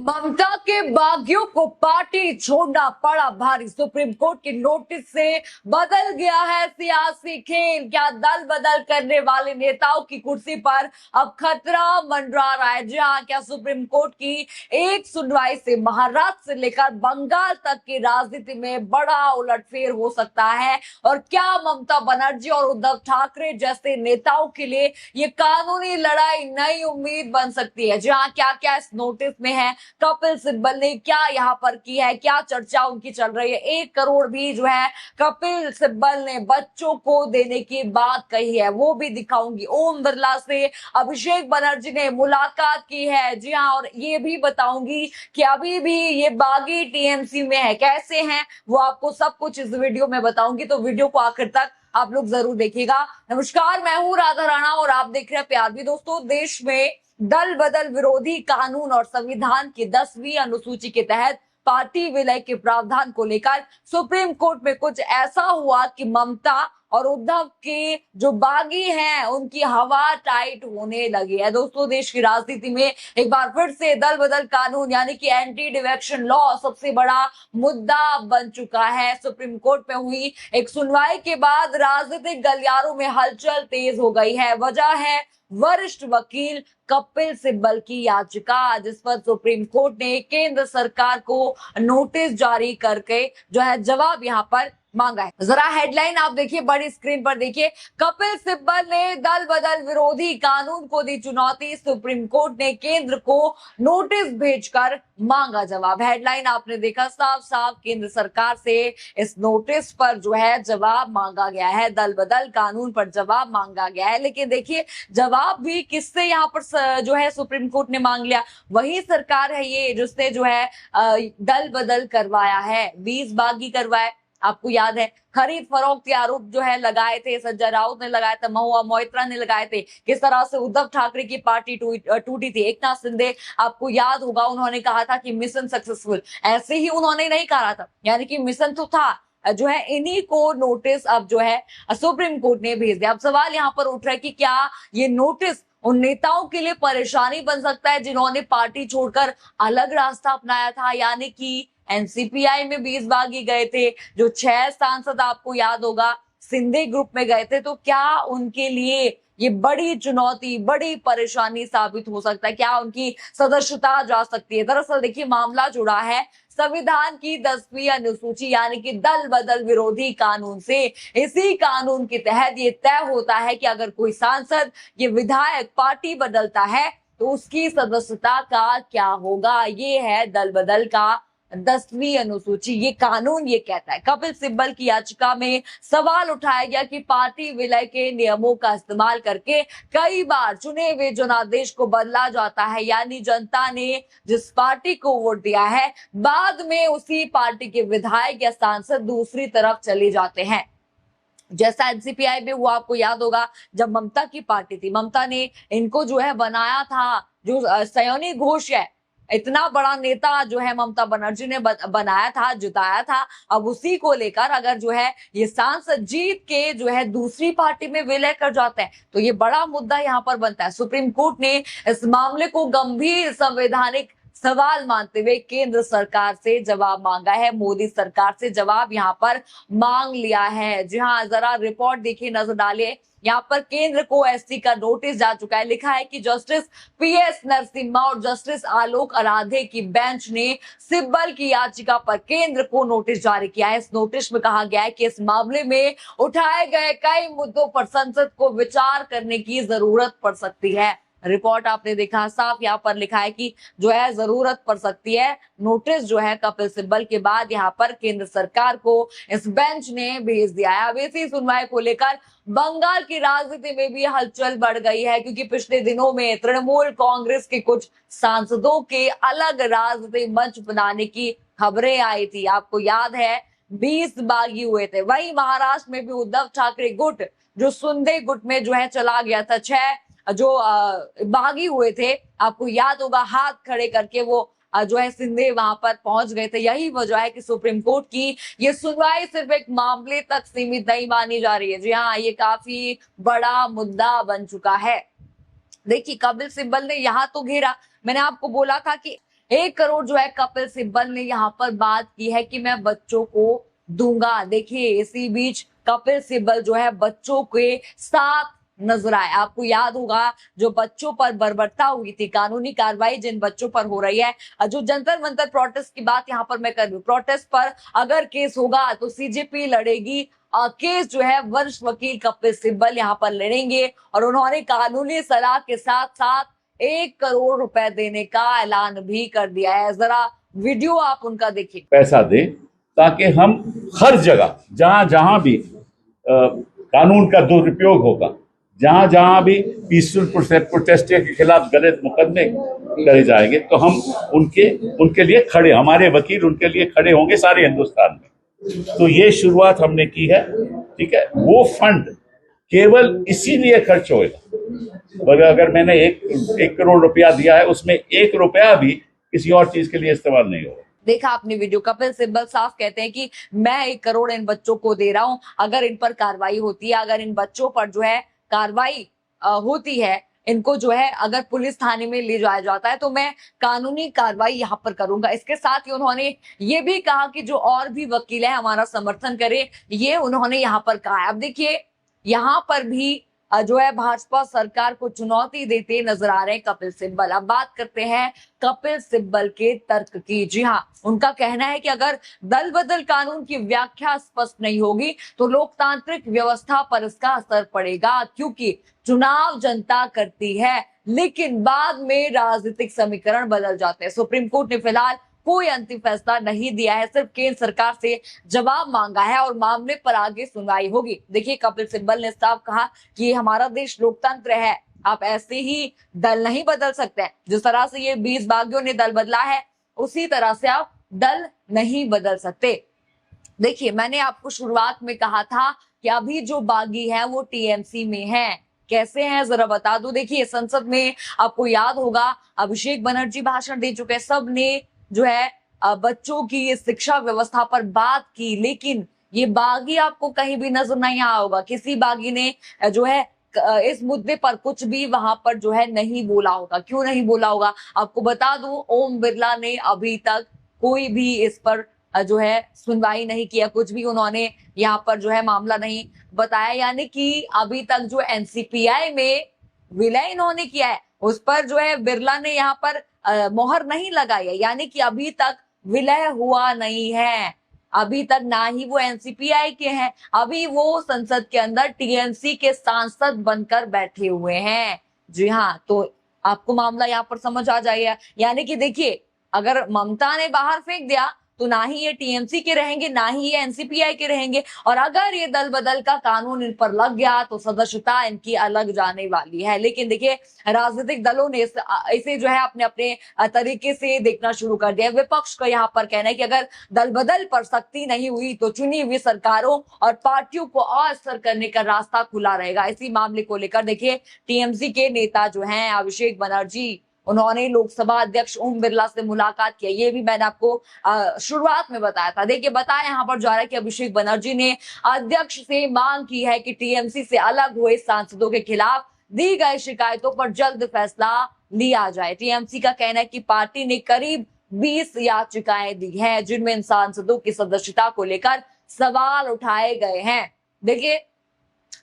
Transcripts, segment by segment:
ममता के बागियों को पार्टी छोड़ना पड़ा भारी। सुप्रीम कोर्ट के नोटिस से बदल गया है सियासी खेल। क्या दल बदल करने वाले नेताओं की कुर्सी पर अब खतरा मंडरा रहा है? जी हाँ, क्या सुप्रीम कोर्ट की एक सुनवाई से महाराष्ट्र से लेकर बंगाल तक की राजनीति में बड़ा उलटफेर हो सकता है? और क्या ममता बनर्जी और उद्धव ठाकरे जैसे नेताओं के लिए ये कानूनी लड़ाई नई उम्मीद बन सकती है? जी हाँ, क्या क्या इस नोटिस में है? कपिल सिब्बल ने क्या यहाँ पर की है? क्या चर्चा उनकी चल रही है? 1 करोड़ भी जो है कपिल सिब्बल ने बच्चों को देने की बात कही है, वो भी दिखाऊंगी। ओम बिरला से अभिषेक बनर्जी ने मुलाकात की है, जी हाँ, और ये भी बताऊंगी कि अभी भी ये बागी टीएमसी में है, कैसे हैं वो आपको सब कुछ इस वीडियो में बताऊंगी। तो वीडियो को आखिर तक आप लोग जरूर देखिएगा। नमस्कार, मैं हूं राधा राणा और आप देख रहे हैं प्यार भी। दोस्तों, देश में दल बदल विरोधी कानून और संविधान की 10वीं अनुसूची के तहत पार्टी विलय के प्रावधान को लेकर सुप्रीम कोर्ट में कुछ ऐसा हुआ कि ममता और उद्धव के जो बागी हैं उनकी हवा टाइट होने लगी है। दोस्तों, देश की राजनीति में एक बार फिर से दल बदल कानून यानी कि एंटी डिफेक्शन लॉ सबसे बड़ा मुद्दा बन चुका है। सुप्रीम कोर्ट में हुई एक सुनवाई के बाद राजनीतिक गलियारों में हलचल तेज हो गई है। वजह है वरिष्ठ वकील कपिल सिब्बल की याचिका, जिस पर सुप्रीम कोर्ट ने केंद्र सरकार को नोटिस जारी करके जो है जवाब यहाँ पर मांगा है। जरा हेडलाइन आप देखिए, बड़ी स्क्रीन पर देखिए। कपिल सिब्बल ने दल बदल विरोधी कानून को दी चुनौती, सुप्रीम कोर्ट ने केंद्र को नोटिस भेजकर मांगा जवाब। हेडलाइन आपने देखा, साफ साफ केंद्र सरकार से इस नोटिस पर जो है जवाब मांगा गया है, दल बदल कानून पर जवाब मांगा गया है। लेकिन देखिए, जवाब भी किससे यहाँ पर जो है सुप्रीम कोर्ट ने मांग लिया? वही सरकार है ये जिसने जो है दल बदल करवाया है, 20 बागी करवाए। आपको याद है, खरीद फरोख्त के आरोप जो है लगाए थे, संजय राउत ने लगाया था, महुआ मोइत्रा ने लगाए थे। किस तरह से उद्धव ठाकरे की पार्टी टूटी थी। एकनाथ शिंदे, आपको याद होगा, उन्होंने कहा था कि मिशन सक्सेसफुल। ऐसे ही उन्होंने नहीं कहा था, यानी कि मिशन तो था। जो है इन्हीं को नोटिस अब जो है सुप्रीम कोर्ट ने भेज दिया। अब सवाल यहाँ पर उठ रहा है कि क्या ये नोटिस उन नेताओं के लिए परेशानी बन सकता है जिन्होंने पार्टी छोड़कर अलग रास्ता अपनाया था, यानी कि एनसीपीआई में 20 बागी गए थे, जो 6 सांसद आपको याद होगा सिंधे ग्रुप में गए थे। तो क्या उनके लिए ये बड़ी चुनौती, बड़ी परेशानी साबित हो सकता है? क्या उनकी सदस्यता जा सकती है? दरअसल देखिए, मामला जुड़ा है संविधान की 10वीं अनुसूची यानी कि दल बदल विरोधी कानून से। इसी कानून के तहत ये तय होता है कि अगर कोई सांसद, ये विधायक पार्टी बदलता है तो उसकी सदस्यता का क्या होगा। ये है दल बदल का 10वीं अनुसूची, ये कानून ये कहता है। कपिल सिब्बल की याचिका में सवाल उठाया गया कि पार्टी विलय के नियमों का इस्तेमाल करके कई बार चुने हुए जनादेश को बदला जाता है, यानी जनता ने जिस पार्टी को वोट दिया है बाद में उसी पार्टी के विधायक या सांसद दूसरी तरफ चले जाते हैं। जैसा एनसीपीआई में हुआ, आपको याद होगा, जब ममता की पार्टी थी, ममता ने इनको जो है बनाया था, जो सयोनी घोष है, इतना बड़ा नेता जो है ममता बनर्जी ने बनाया था, जिताया था। अब उसी को लेकर अगर जो है ये सांसद जीत के जो है दूसरी पार्टी में विलय कर जाते हैं तो ये बड़ा मुद्दा यहाँ पर बनता है। सुप्रीम कोर्ट ने इस मामले को गंभीर संवैधानिक सवाल मानते हुए केंद्र सरकार से जवाब मांगा है, मोदी सरकार से जवाब यहाँ पर मांग लिया है। जी हाँ, जरा रिपोर्ट देखिए, नजर डालिए। यहाँ पर केंद्र को एससी का नोटिस जा चुका है। लिखा है कि जस्टिस पीएस नरसिम्हा और जस्टिस आलोक आराधे की बेंच ने सिब्बल की याचिका पर केंद्र को नोटिस जारी किया है। इस नोटिस में कहा गया है कि इस मामले में उठाए गए कई मुद्दों पर संसद को विचार करने की जरूरत पड़ सकती है। रिपोर्ट आपने देखा, साफ यहाँ पर लिखा है कि जो है जरूरत पड़ सकती है। नोटिस जो है कपिल सिब्बल के बाद यहाँ पर केंद्र सरकार को इस बेंच ने भेज दिया है। अब इसी सुनवाई को लेकर बंगाल की राजनीति में भी हलचल बढ़ गई है, क्योंकि पिछले दिनों में तृणमूल कांग्रेस के कुछ सांसदों के अलग राजनीतिक मंच बनाने की खबरें आई थी। आपको याद है, 20 बागी हुए थे। वही महाराष्ट्र में भी उद्धव ठाकरे गुट जो सिंधे गुट में जो है चला गया था, 6 जो बागी हुए थे, आपको याद होगा, हाथ खड़े करके वो जो है सिंधे वहां पर पहुंच गए थे। यही वजह है कि सुप्रीम कोर्ट की ये सुनवाई सिर्फ एक मामले तक सीमित नहीं मानी जा रही है। जी हाँ, ये काफी बड़ा मुद्दा बन चुका है। देखिए, कपिल सिब्बल ने यहाँ तो घेरा, मैंने आपको बोला था कि 1 करोड़ जो है कपिल सिब्बल ने यहाँ पर बात की है कि मैं बच्चों को दूंगा। देखिए इसी बीच कपिल सिब्बल जो है बच्चों के साथ नजर आए। आपको याद होगा जो बच्चों पर बर्बरता हुई थी, कानूनी कार्रवाई जिन बच्चों पर हो रही है, जो जंतर मंतर प्रोटेस्ट की बात यहाँ पर मैं कर रही हूँ, प्रोटेस्ट पर अगर केस होगा तो सीजेपी लड़ेगी। केस जो है वरिष्ठ वकील कपिल सिब्बल यहाँ पर लड़ेंगे और उन्होंने कानूनी सलाह के साथ साथ 1 करोड़ रुपए देने का ऐलान भी कर दिया है। जरा वीडियो आप उनका देखिए। पैसा दे ताकि हम हर जगह जहां जहां भी कानून का दुरुपयोग होगा, जहां जहां भी पीसफुल प्रोटेस्ट के खिलाफ गलत मुकदमे करे जाएंगे तो हम उनके लिए खड़े, हमारे वकील उनके लिए खड़े होंगे सारे हिंदुस्तान में। तो ये शुरुआत हमने की है, ठीक है। वो फंड केवल इसीलिए खर्च होगा, अगर मैंने एक करोड़ रुपया दिया है उसमें 1 रुपया भी किसी और चीज के लिए इस्तेमाल नहीं होगा। देखा आपने वीडियो, कपिल सिब्बल साफ कहते हैं कि मैं 1 करोड़ इन बच्चों को दे रहा हूं, अगर इन पर कार्रवाई होती है, अगर इन बच्चों पर जो है कार्रवाई होती है, इनको जो है अगर पुलिस थाने में ले जाया जाता है तो मैं कानूनी कार्रवाई यहाँ पर करूंगा। इसके साथ ही उन्होंने ये भी कहा कि जो और भी वकील है हमारा समर्थन करे, ये उन्होंने यहाँ पर कहा है। अब देखिए यहाँ पर भी जो है भाजपा सरकार को चुनौती देते नजर आ रहे हैं कपिल सिब्बल। अब बात करते हैं कपिल सिब्बल के तर्क की। जी हाँ, उनका कहना है कि अगर दल बदल कानून की व्याख्या स्पष्ट नहीं होगी तो लोकतांत्रिक व्यवस्था पर इसका असर पड़ेगा, क्योंकि चुनाव जनता करती है लेकिन बाद में राजनीतिक समीकरण बदल जाते हैं। सुप्रीम कोर्ट ने फिलहाल कोई अंतिम फैसला नहीं दिया है, सिर्फ केंद्र सरकार से जवाब मांगा है और मामले पर आगे सुनवाई होगी। देखिए कपिल सिब्बल ने साफ कहा कि हमारा देश लोकतंत्र है, आप ऐसे ही दल नहीं बदल सकते हैं। जिस तरह से ये 20 बागियों ने दल बदला है उसी तरह से आप दल नहीं बदल सकते। देखिए मैंने आपको शुरुआत में कहा था कि अभी जो बागी है वो टीएमसी में है। कैसे हैं जरा बता दूं। देखिए संसद में आपको याद होगा अभिषेक बनर्जी भाषण दे चुके हैं, सब ने जो है बच्चों की शिक्षा व्यवस्था पर बात की, लेकिन ये बागी आपको कहीं भी नजर नहीं आया होगा। किसी बागी ने जो है इस मुद्दे पर कुछ भी वहां पर जो है नहीं बोला होगा। क्यों नहीं बोला होगा आपको बता दूं, ओम बिरला ने अभी तक कोई भी इस पर जो है सुनवाई नहीं किया, कुछ भी उन्होंने यहाँ पर जो है मामला नहीं बताया। यानी कि अभी तक जो एनसीपीआई में विलय इन्होंने किया है उस पर जो है बिरला ने यहाँ पर मोहर नहीं लगाई है, यानी कि अभी तक विलय हुआ नहीं है। अभी तक ना ही वो एनसीपीआई के हैं, अभी वो संसद के अंदर टीएमसी के सांसद बनकर बैठे हुए हैं। जी हाँ, तो आपको मामला यहाँ पर समझ आ जाएगा। यानी कि देखिए अगर ममता ने बाहर फेंक दिया तो ना ही ये टीएमसी के रहेंगे ना ही ये एनसीपीआई के रहेंगे, और अगर ये दल बदल का कानून इन पर लग गया तो सदस्यता इनकी अलग जाने वाली है। लेकिन देखिए राजनीतिक दलों ने इसे जो है अपने अपने तरीके से देखना शुरू कर दिया। विपक्ष का यहाँ पर कहना है कि अगर दल बदल पर सख्ती नहीं हुई तो चुनी हुई सरकारों और पार्टियों को असर करने का रास्ता खुला रहेगा। इसी मामले को लेकर देखिए टीएमसी के नेता जो हैं अभिषेक बनर्जी, उन्होंने लोकसभा अध्यक्ष ओम बिरला से मुलाकात की। ये भी मैंने आपको शुरुआत में बताया था। देखिए बताया यहाँ पर जा रहा है कि अभिषेक बनर्जी ने अध्यक्ष से मांग की है कि टीएमसी से अलग हुए सांसदों के खिलाफ दी गई शिकायतों पर जल्द फैसला लिया जाए। टीएमसी का कहना है कि पार्टी ने करीब 20 याचिकाएं दी हैं जिनमें इन सांसदों की सदस्यता को लेकर सवाल उठाए गए हैं। देखिए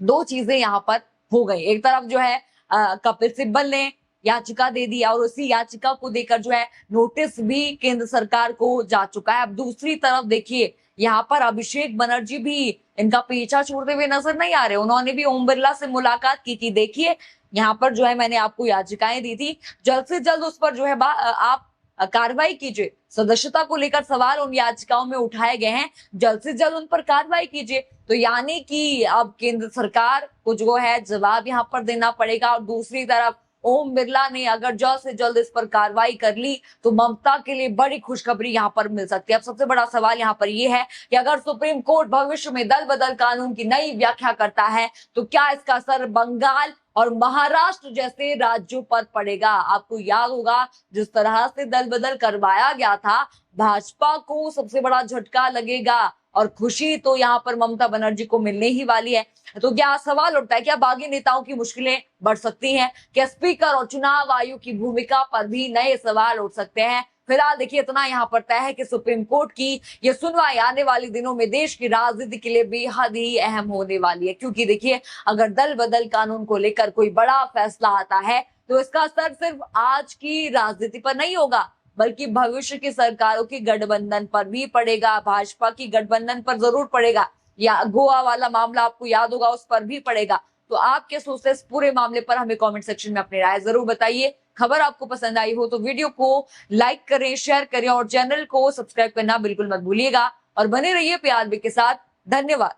दो चीजें यहाँ पर हो गई, एक तरफ जो है कपिल सिब्बल ने याचिका दे दी और उसी याचिका को देकर जो है नोटिस भी केंद्र सरकार को जा चुका है। अब दूसरी तरफ देखिए यहाँ पर अभिषेक बनर्जी भी इनका पीछा छोड़ते हुए नजर नहीं आ रहे। उन्होंने भी ओम बिरला से मुलाकात की थी। देखिए यहाँ पर जो है मैंने आपको याचिकाएं दी थी, जल्द से जल्द उस पर जो है आप कार्रवाई कीजिए। सदस्यता को लेकर सवाल उन याचिकाओं में उठाए गए हैं, जल्द से जल्द उन पर कार्रवाई कीजिए। तो यानी कि अब केंद्र सरकार को जो है जवाब यहाँ पर देना पड़ेगा। और दूसरी तरफ ओम बिरला ने अगर जल्द से जल्द इस पर कार्रवाई कर ली तो ममता के लिए बड़ी खुशखबरी यहाँ पर मिल सकती है। अब सबसे बड़ा सवाल यहाँ पर यह है कि अगर सुप्रीम कोर्ट भविष्य में दल बदल कानून की नई व्याख्या करता है तो क्या इसका असर बंगाल और महाराष्ट्र जैसे राज्यों पर पड़ेगा। आपको याद होगा जिस तरह से दल बदल करवाया गया था, भाजपा को सबसे बड़ा झटका लगेगा और खुशी तो यहाँ पर ममता बनर्जी को मिलने ही वाली है। तो क्या सवाल उठता है, क्या बागी नेताओं की मुश्किलें बढ़ सकती हैं? क्या स्पीकर और चुनाव आयोग की भूमिका पर भी नए सवाल उठ सकते हैं? फिलहाल देखिए इतना यहाँ पर तय है कि सुप्रीम कोर्ट की ये सुनवाई आने वाले दिनों में देश की राजनीति के लिए बेहद ही अहम होने वाली है, क्योंकि देखिए अगर दल बदल कानून को लेकर कोई बड़ा फैसला आता है तो इसका असर सिर्फ आज की राजनीति पर नहीं होगा, बल्कि भविष्य की सरकारों की गठबंधन पर भी पड़ेगा। भाजपा की गठबंधन पर जरूर पड़ेगा, या गोवा वाला मामला आपको याद होगा उस पर भी पड़ेगा। तो आप क्या सोचते हैं इस पूरे मामले पर, हमें कमेंट सेक्शन में अपनी राय जरूर बताइए। खबर आपको पसंद आई हो तो वीडियो को लाइक करें, शेयर करें और चैनल को सब्सक्राइब करना बिल्कुल मत भूलिएगा और बने रहिए पीआरबी के साथ। धन्यवाद।